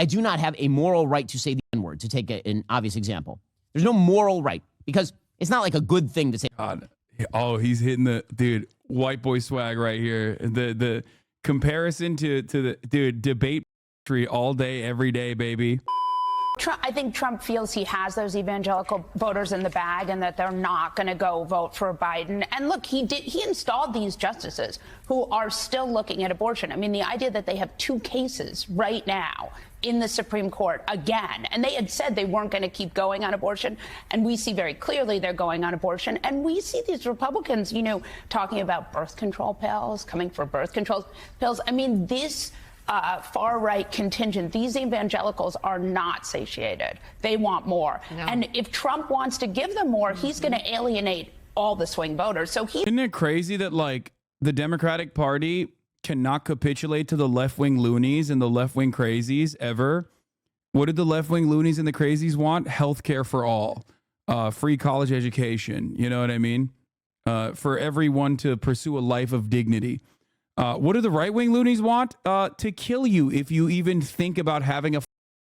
I do not have a moral right to say the N-word, to take an obvious example. There's no moral right, because it's not like a good thing to say. God. Oh, he's hitting the dude white boy swag right here. The comparison to the dude debate all day, every day, baby. I think Trump feels he has those evangelical voters in the bag and that they're not going to go vote for Biden. And look, he installed these justices who are still looking at abortion. I mean, the idea that they have 2 cases right now in the Supreme Court again, and they had said they weren't going to keep going on abortion, and we see very clearly they're going on abortion. And we see these Republicans, you know, talking about birth control pills, coming for birth control pills. I mean, this far-right contingent, these evangelicals are not satiated. They want more. No. And if Trump wants to give them more, he's going to alienate all the swing voters. So Isn't it crazy that, like, the Democratic Party cannot capitulate to the left-wing loonies and the left-wing crazies ever? What did the left-wing loonies and the crazies want? Healthcare for all. Free college education. You know what I mean? For everyone to pursue a life of dignity. What do the right-wing loonies want? To kill you if you even think about having a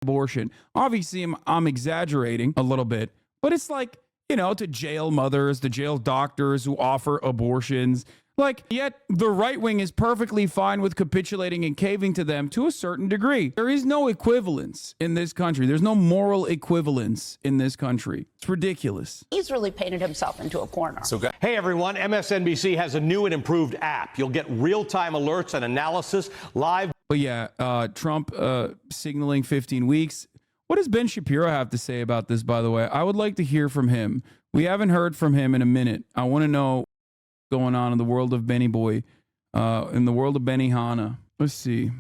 abortion. Obviously, I'm exaggerating a little bit, but it's like, you know, to jail mothers, to jail doctors who offer abortions. Like, yet the right wing is perfectly fine with capitulating and caving to them to a certain degree. There is no equivalence in this country. There's no moral equivalence in this country. It's ridiculous. He's really painted himself into a corner. Hey, everyone. MSNBC has a new and improved app. You'll get real-time alerts and analysis live. But yeah, Trump signaling 15 weeks. What does Ben Shapiro have to say about this, by the way? I would like to hear from him. We haven't heard from him in a minute. I want to know going on in the world of Benny Boy, in the world of Benny Hanna. Let's see.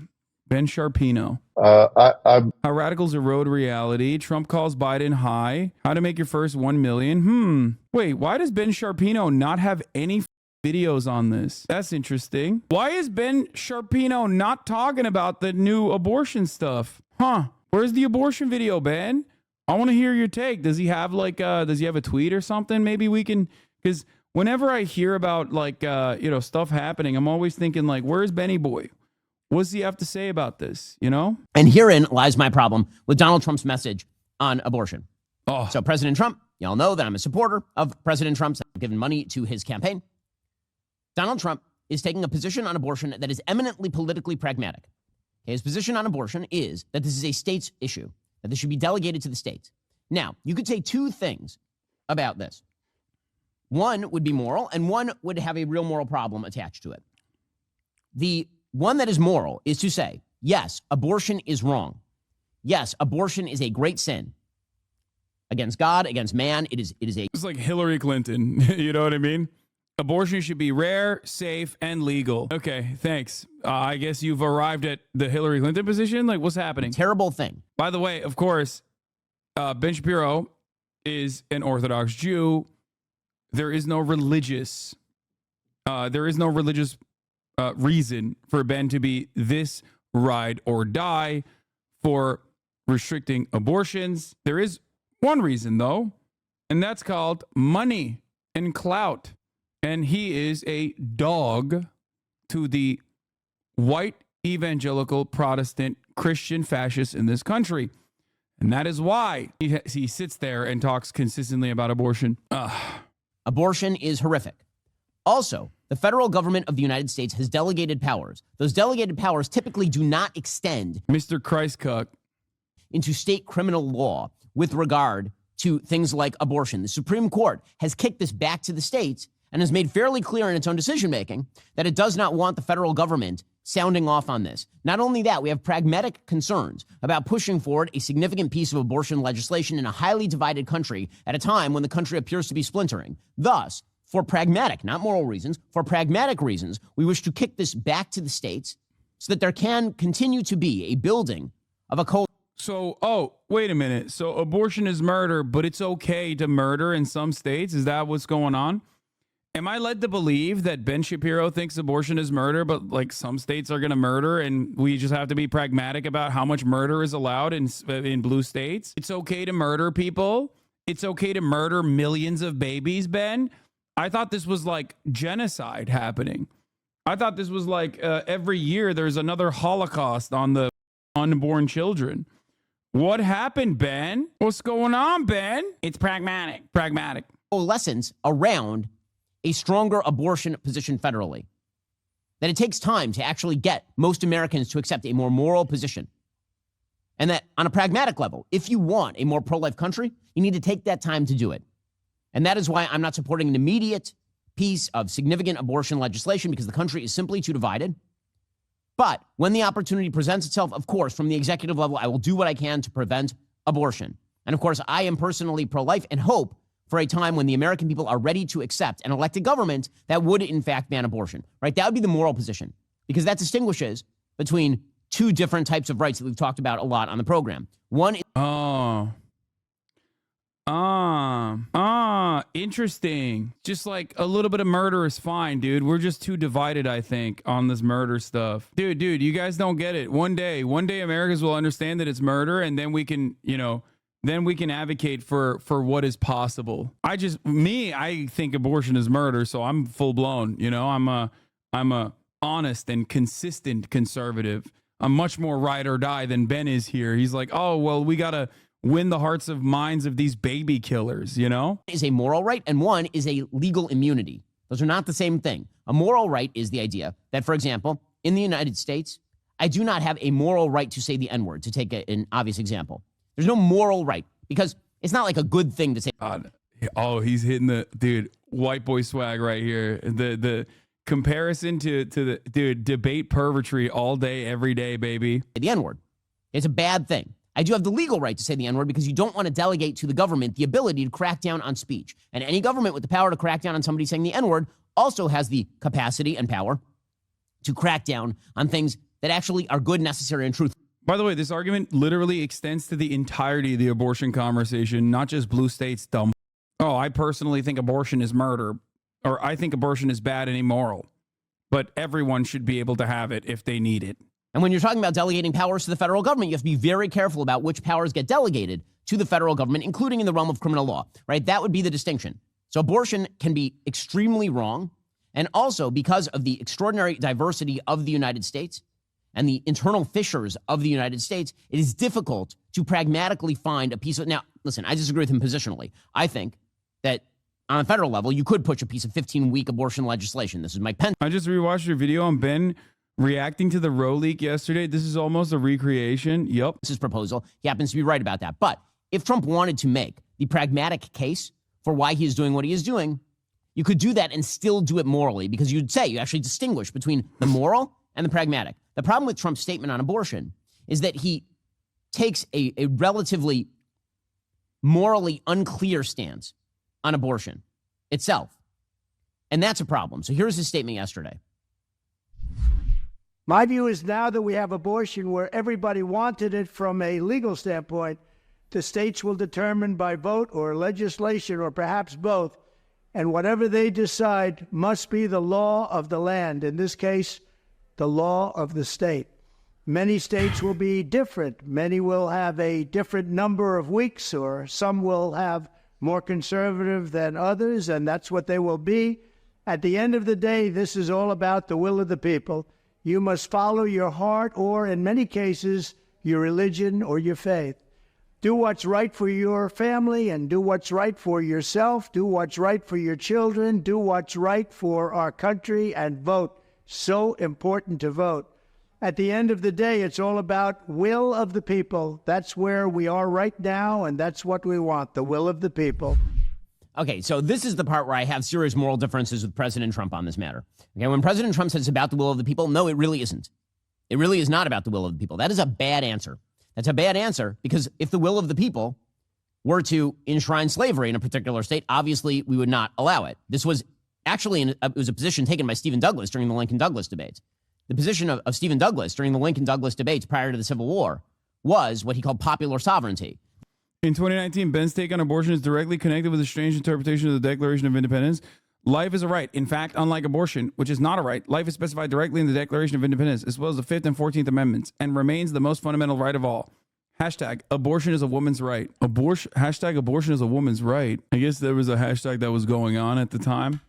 Ben Sharpino. How radicals erode reality. Trump calls Biden high. How to make your first 1 million. Wait, why does Ben Sharpino not have any videos on this? That's interesting. Why is Ben Sharpino not talking about the new abortion stuff? Where's the abortion video, Ben? I want to hear your take. Does he have like, does he have a tweet or something? Maybe we can, because whenever I hear about like, you know, stuff happening, I'm always thinking like, where's Benny Boy? What does he have to say about this, you know? And herein lies my problem with Donald Trump's message on abortion. Oh. So President Trump, y'all know that I'm a supporter of President Trump's. I've given money to his campaign. Donald Trump is taking a position on abortion that is eminently politically pragmatic. His position on abortion is that this is a state's issue, that this should be delegated to the states. Now, you could say 2 things about this. One would be moral, and one would have a real moral problem attached to it. The one that is moral is to say, yes, abortion is wrong. Yes, abortion is a great sin against God, against man. It is a... It's like Hillary Clinton. You know what I mean? Abortion should be rare, safe, and legal. Okay, thanks. I guess you've arrived at the Hillary Clinton position? Like, what's happening? Terrible thing. By the way, of course, Ben Shapiro is an Orthodox Jew. There is no religious reason for Ben to be this ride or die for restricting abortions. There is one reason, though, and that's called money and clout. And he is a dog to the white evangelical Protestant Christian fascists in this country. And that is why he sits there and talks consistently about abortion. Abortion is horrific. Also, the federal government of the United States has delegated powers. Those delegated powers typically do not extend Mr. Christcock into state criminal law with regard to things like abortion. The Supreme Court has kicked this back to the states and has made fairly clear in its own decision-making that it does not want the federal government sounding off on this. Not only that, we have pragmatic concerns about pushing forward a significant piece of abortion legislation in a highly divided country at a time when the country appears to be splintering. Thus, for pragmatic, not moral reasons, for pragmatic reasons, we wish to kick this back to the states so that there can continue to be a building of a coalition. So, wait a minute. So abortion is murder, but it's okay to murder in some states? Is that what's going on? Am I led to believe that Ben Shapiro thinks abortion is murder, but like some states are going to murder and we just have to be pragmatic about how much murder is allowed in blue states? It's okay to murder people. It's okay to murder millions of babies, Ben. I thought this was like genocide happening. I thought this was like every year there's another Holocaust on the unborn children. What happened, Ben? What's going on, Ben? It's pragmatic. Pragmatic. Lessons around a stronger abortion position federally. That it takes time to actually get most Americans to accept a more moral position. And that on a pragmatic level, if you want a more pro-life country, you need to take that time to do it. And that is why I'm not supporting an immediate piece of significant abortion legislation, because the country is simply too divided. But when the opportunity presents itself, of course, from the executive level, I will do what I can to prevent abortion. And of course, I am personally pro-life and hope for a time when the American people are ready to accept an elected government that would, in fact, ban abortion, right? That would be the moral position, because that distinguishes between two different types of rights that we've talked about a lot on the program. One is interesting. Just like a little bit of murder is fine, dude. We're just too divided, I think, on this murder stuff. Dude, you guys don't get it. One day Americans will understand that it's murder, and then we can, then we can advocate for what is possible. I think abortion is murder, so I'm full blown. I'm a honest and consistent conservative. I'm much more ride or die than Ben is here. He's like, oh, well, we got to win the hearts of minds of these baby killers, is a moral right, and one is a legal immunity. Those are not the same thing. A moral right is the idea that, for example, in the United States, I do not have a moral right to say the N-word, to take an obvious example. There's no moral right, because it's not like a good thing to say. Oh, he's hitting the dude white boy swag right here. The comparison to the dude debate pervertry all day, every day, baby. The N-word. It's a bad thing. I do have the legal right to say the N-word because you don't want to delegate to the government the ability to crack down on speech. And any government with the power to crack down on somebody saying the N-word also has the capacity and power to crack down on things that actually are good, necessary, and truthful. By the way, this argument literally extends to the entirety of the abortion conversation, not just blue states, dumb. Oh, I personally think abortion is murder, or I think abortion is bad and immoral, but everyone should be able to have it if they need it. And when you're talking about delegating powers to the federal government, you have to be very careful about which powers get delegated to the federal government, including in the realm of criminal law, right? That would be the distinction. So abortion can be extremely wrong. And also, because of the extraordinary diversity of the United States and the internal fissures of the United States, it is difficult to pragmatically find a piece of... Now, listen, I disagree with him positionally. I think that on a federal level, you could push a piece of 15-week abortion legislation. This is Mike Pence. I just rewatched your video on Ben reacting to the Roe leak yesterday. This is almost a recreation. Yep. His proposal. He happens to be right about that. But if Trump wanted to make the pragmatic case for why he is doing what he is doing, you could do that and still do it morally, because you'd say you actually distinguish between the moral and the pragmatic. The problem with Trump's statement on abortion is that he takes a relatively morally unclear stance on abortion itself. And that's a problem. So here's his statement yesterday. My view is now that we have abortion where everybody wanted it from a legal standpoint, the states will determine by vote or legislation or perhaps both, and whatever they decide must be the law of the land, in this case, the law of the state. Many states will be different. Many will have a different number of weeks, or some will have more conservative than others, and that's what they will be. At the end of the day, this is all about the will of the people. You must follow your heart, or in many cases, your religion or your faith. Do what's right for your family and do what's right for yourself. Do what's right for your children. Do what's right for our country, and vote. So important to vote. At the end of the day, it's all about will of the people. That's where we are right now, and that's what we want, the will of the people. Okay, so this is the part where I have serious moral differences with President Trump on this matter. Okay, when President Trump says it's about the will of the people, no, it really isn't. It really is not about the will of the people. That is a bad answer. That's a bad answer, because if the will of the people were to enshrine slavery in a particular state, obviously we would not allow it. This was actually it was a position taken by Stephen Douglas during the Lincoln-Douglas debates. The position of Stephen Douglas during the Lincoln-Douglas debates prior to the Civil War was what he called popular sovereignty. In 2019, Ben's take on abortion is directly connected with a strange interpretation of the Declaration of Independence. Life is a right. In fact, unlike abortion, which is not a right, life is specified directly in the Declaration of Independence, as well as the 5th and 14th Amendments, and remains the most fundamental right of all. Hashtag abortion is a woman's right. Hashtag abortion is a woman's right. I guess there was a hashtag that was going on at the time,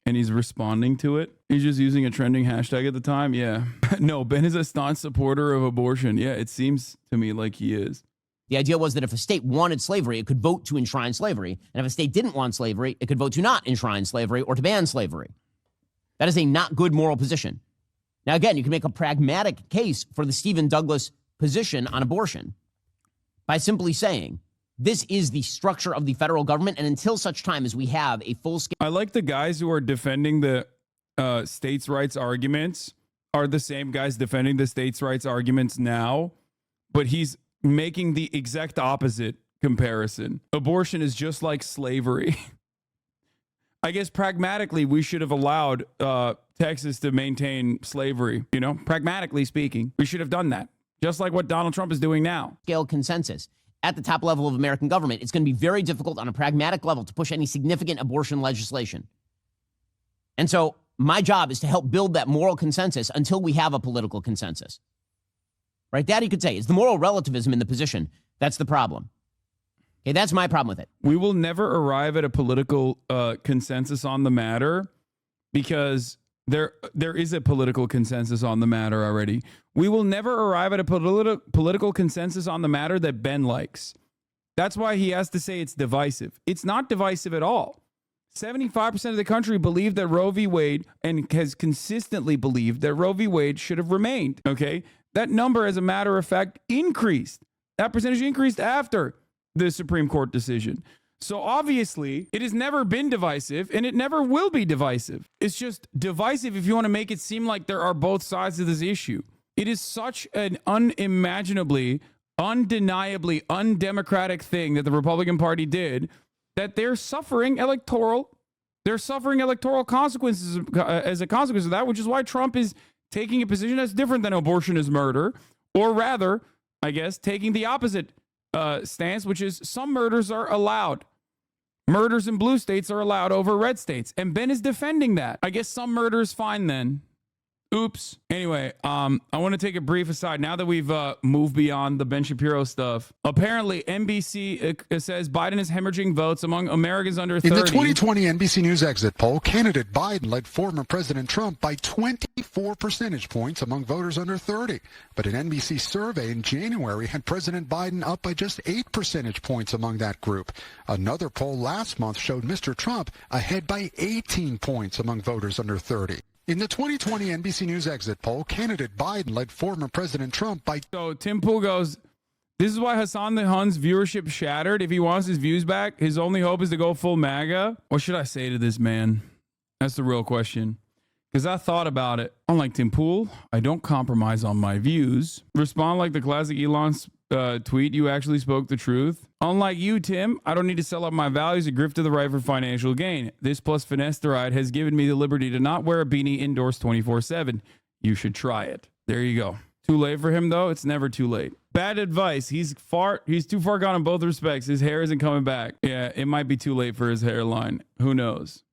and he's responding to it. He's just using a trending hashtag at the time. Yeah. No, Ben is a staunch supporter of abortion. Yeah, it seems to me like he is. The idea was that if a state wanted slavery, it could vote to enshrine slavery. And if a state didn't want slavery, it could vote to not enshrine slavery or to ban slavery. That is a not good moral position. Now, again, you can make a pragmatic case for the Stephen Douglas position on abortion by simply saying, this is the structure of the federal government, and until such time as we have a full-scale... I like the guys who are defending the states' rights arguments are the same guys defending the states' rights arguments now, but he's making the exact opposite comparison. Abortion is just like slavery. I guess pragmatically, we should have allowed Texas to maintain slavery, you know, pragmatically speaking. We should have done that, just like what Donald Trump is doing now. Scale consensus at the top level of American government, it's going to be very difficult on a pragmatic level to push any significant abortion legislation. And so my job is to help build that moral consensus until we have a political consensus. Right? That you could say. It's the moral relativism in the position. That's the problem. Okay, that's my problem with it. We will never arrive at a political consensus on the matter because there is a political consensus on the matter already. We will never arrive at a political consensus on the matter that Ben likes. That's why he has to say it's divisive. It's not divisive at all. 75% of the country believe that Roe v. Wade and has consistently believed that Roe v. Wade should have remained. Okay, that number, as a matter of fact, increased. That percentage increased after the Supreme Court decision. So obviously, it has never been divisive, and it never will be divisive. It's just divisive if you want to make it seem like there are both sides of this issue. It is such an unimaginably, undeniably undemocratic thing that the Republican Party did that they're suffering electoral consequences as a consequence of that, which is why Trump is taking a position that's different than abortion is murder, or rather, I guess, taking the opposite stance, which is some murders are allowed. Murders in blue states are allowed over red states. And Ben is defending that. I guess some murder is fine then. Oops. Anyway, I want to take a brief aside. Now that we've moved beyond the Ben Shapiro stuff, apparently NBC says Biden is hemorrhaging votes among Americans under 30. In the 2020 NBC News exit poll, candidate Biden led former President Trump by 24 percentage points among voters under 30. But an NBC survey in January had President Biden up by just 8 percentage points among that group. Another poll last month showed Mr. Trump ahead by 18 points among voters under 30. In the 2020 NBC News exit poll, candidate Biden led former President Trump by... So Tim Pool goes, this is why Hassan the Hun's viewership shattered. If he wants his views back, his only hope is to go full MAGA. What should I say to this man? That's the real question. Because I thought about it. Unlike Tim Pool, I don't compromise on my views. Respond like the classic Elon's tweet, you actually spoke the truth. Unlike you, Tim, I don't need to sell up my values and grift to the right for financial gain. This plus finasteride has given me the liberty to not wear a beanie indoors 24/7. You should try it. There you go. Too late for him, though? It's never too late. Bad advice. He's too far gone in both respects. His hair isn't coming back. Yeah, it might be too late for his hairline. Who knows?